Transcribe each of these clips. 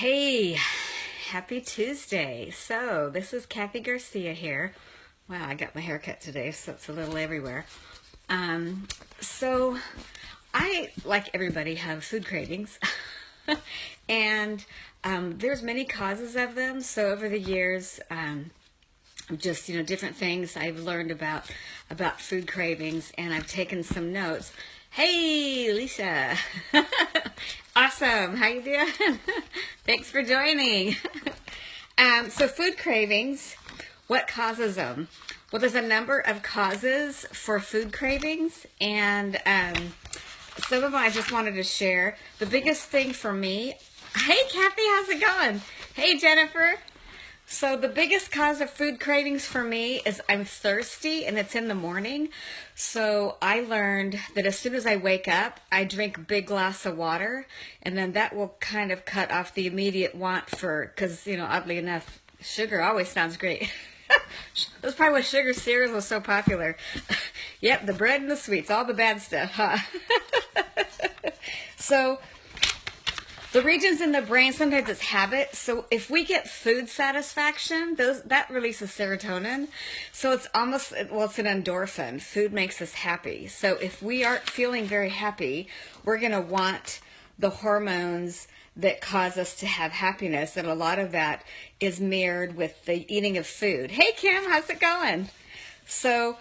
Hey, happy Tuesday. So, this is Kathy Garcia here. Wow, I got my hair cut today, so it's a little everywhere. So I, like everybody, have food cravings. and there's many causes of them. So over the years, just different things I've learned about food cravings, and I've taken some notes. Hey, Lisa. Awesome. How you doing? Thanks for joining. So food cravings, what causes them? Well, there's a number of causes for food cravings, and some of them I just wanted to share. The biggest thing for me, hey, Kathy, how's it going? Hey, Jennifer. So the biggest cause of food cravings for me is I'm thirsty, and it's in the morning. So I learned that as soon as I wake up, I drink a big glass of water, and then that will kind of cut off the immediate want for, because, oddly enough, sugar always sounds great. That's probably why sugar cereals was so popular. Yep, the bread and the sweets, all the bad stuff, huh? So the regions in the brain, sometimes it's habit. So if we get food satisfaction, that releases serotonin. So it's almost, it's an endorphin. Food makes us happy. So if we aren't feeling very happy, we're going to want the hormones that cause us to have happiness. And a lot of that is mirrored with the eating of food. Hey, Kim, how's it going? So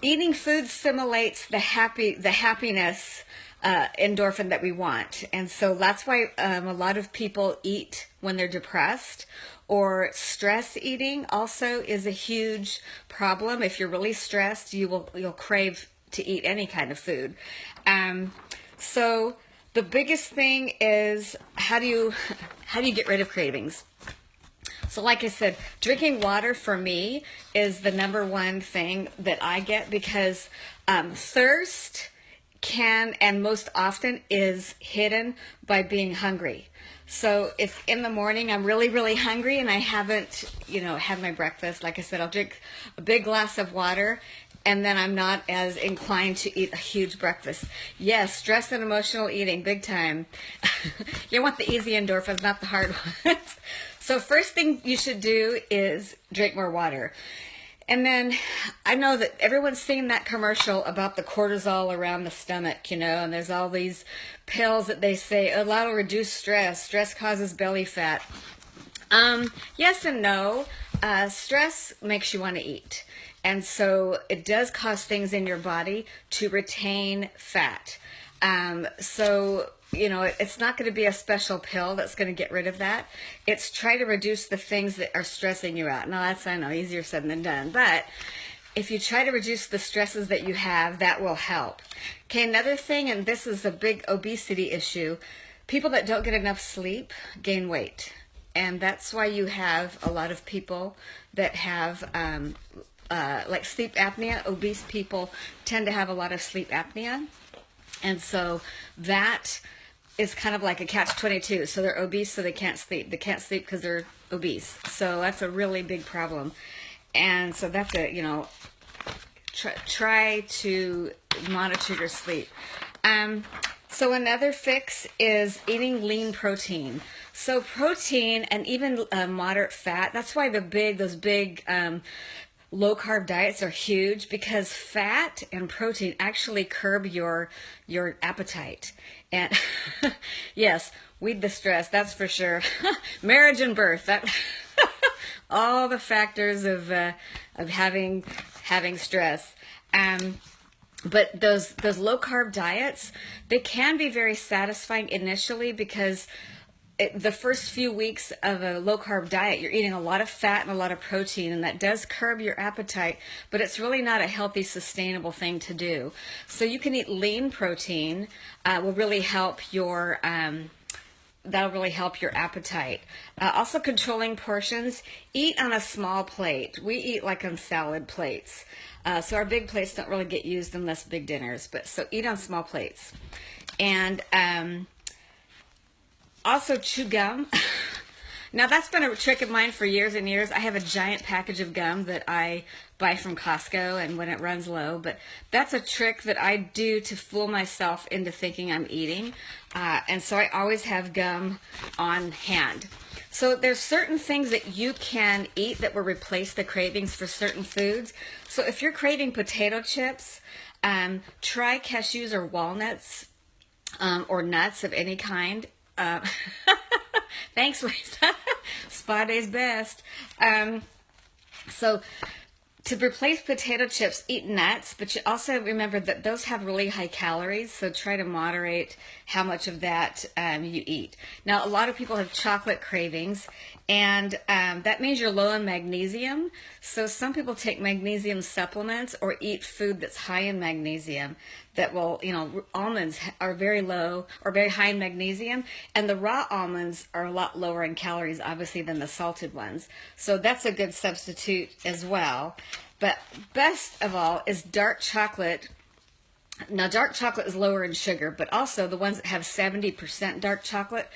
eating food simulates the happiness endorphin that we want. And so that's why a lot of people eat when they're depressed, or stress eating also is a huge problem. If you're really stressed, you'll crave to eat any kind of food. So the biggest thing is how do you get rid of cravings? So like I said, drinking water for me is the number one thing that I get, because thirst can and most often is hidden by being hungry. So if in the morning I'm really, really hungry and I haven't, had my breakfast, like I said, I'll drink a big glass of water, and then I'm not as inclined to eat a huge breakfast. Yes, stress and emotional eating, big time. You want the easy endorphins, not the hard ones. So first thing you should do is drink more water. And then I know that everyone's seen that commercial about the cortisol around the stomach, and there's all these pills that they say, oh, that'll reduce stress. Stress causes belly fat. Yes and no. Stress makes you want to eat. And so it does cause things in your body to retain fat. It's not going to be a special pill that's going to get rid of that. It's try to reduce the things that are stressing you out. Now, that's, I know, easier said than done. But if you try to reduce the stresses that you have, that will help. Okay, another thing, and this is a big obesity issue, people that don't get enough sleep gain weight. And that's why you have a lot of people that have like sleep apnea. Obese people tend to have a lot of sleep apnea. And so that is kind of like a catch-22. So they're obese, so they can't sleep. They can't sleep because they're obese. So that's a really big problem. And so that's try to monitor your sleep. So another fix is eating lean protein. So protein and even moderate fat, that's why those big low-carb diets are huge, because fat and protein actually curb your appetite. And yes, weed the stress, that's for sure. Marriage and birth, that all the factors of having stress. But those low-carb diets, they can be very satisfying initially, because the first few weeks of a low-carb diet, you're eating a lot of fat and a lot of protein, and that does curb your appetite, but it's really not a healthy, sustainable thing to do. So you can eat lean protein, will really help your that'll really help your appetite. Also, controlling portions. Eat on a small plate. We eat like on salad plates. So our big plates don't really get used unless big dinners, but so eat on small plates. And also chew gum. Now that's been a trick of mine for years and years. I have a giant package of gum that I buy from Costco and when it runs low, but that's a trick that I do to fool myself into thinking I'm eating. And so I always have gum on hand. So there's certain things that you can eat that will replace the cravings for certain foods. So if you're craving potato chips, try cashews or walnuts, or nuts of any kind. Thanks, Lisa. Spa day's best. So to replace potato chips, eat nuts, but you also remember that those have really high calories, so try to moderate how much of that you eat. Now, a lot of people have chocolate cravings, and that means you're low in magnesium. So some people take magnesium supplements or eat food that's high in magnesium that will, almonds are very low or very high in magnesium, and the raw almonds are a lot lower in calories, obviously, than the salted ones. So that's a good substitute as well. But best of all is dark chocolate. Now, dark chocolate is lower in sugar, but also the ones that have 70% dark chocolate.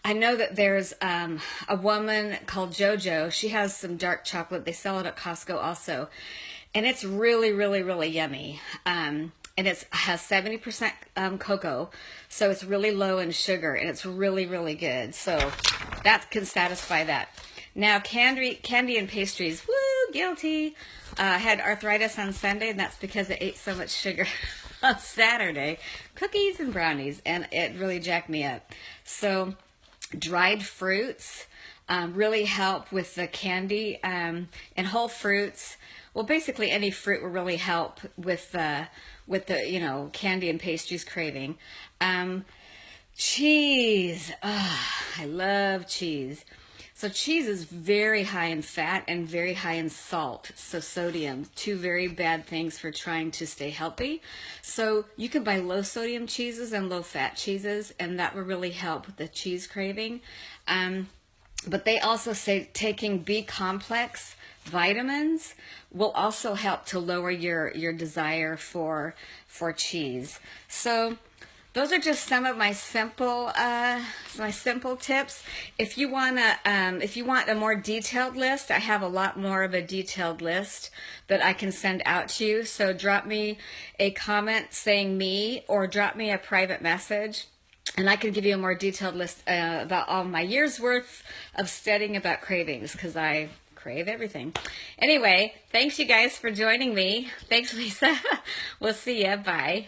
I know that there's a woman called JoJo. She has some dark chocolate. They sell it at Costco also. And it's really, really, really yummy. And it has 70% cocoa, so it's really low in sugar, and it's really, really good. So that can satisfy that. Now, candy and pastries, woo, guilty. I had arthritis on Sunday, and that's because I ate so much sugar on Saturday. Cookies and brownies, and it really jacked me up. So dried fruits really help with the candy, and whole fruits. Well, basically any fruit will really help with the candy and pastries craving. Cheese. I love cheese. So cheese is very high in fat and very high in salt. So sodium, two very bad things for trying to stay healthy. So you can buy low sodium cheeses and low fat cheeses, and that will really help with the cheese craving. But they also say taking B complex vitamins will also help to lower your desire for cheese. So those are just some of my simple tips. If you want a more detailed list, I have a lot more of a detailed list that I can send out to you. So drop me a comment saying me, or drop me a private message, and I can give you a more detailed list about all my years worth of studying about cravings, because I crave everything. Anyway, thanks you guys for joining me. Thanks, Lisa. We'll see ya. Bye.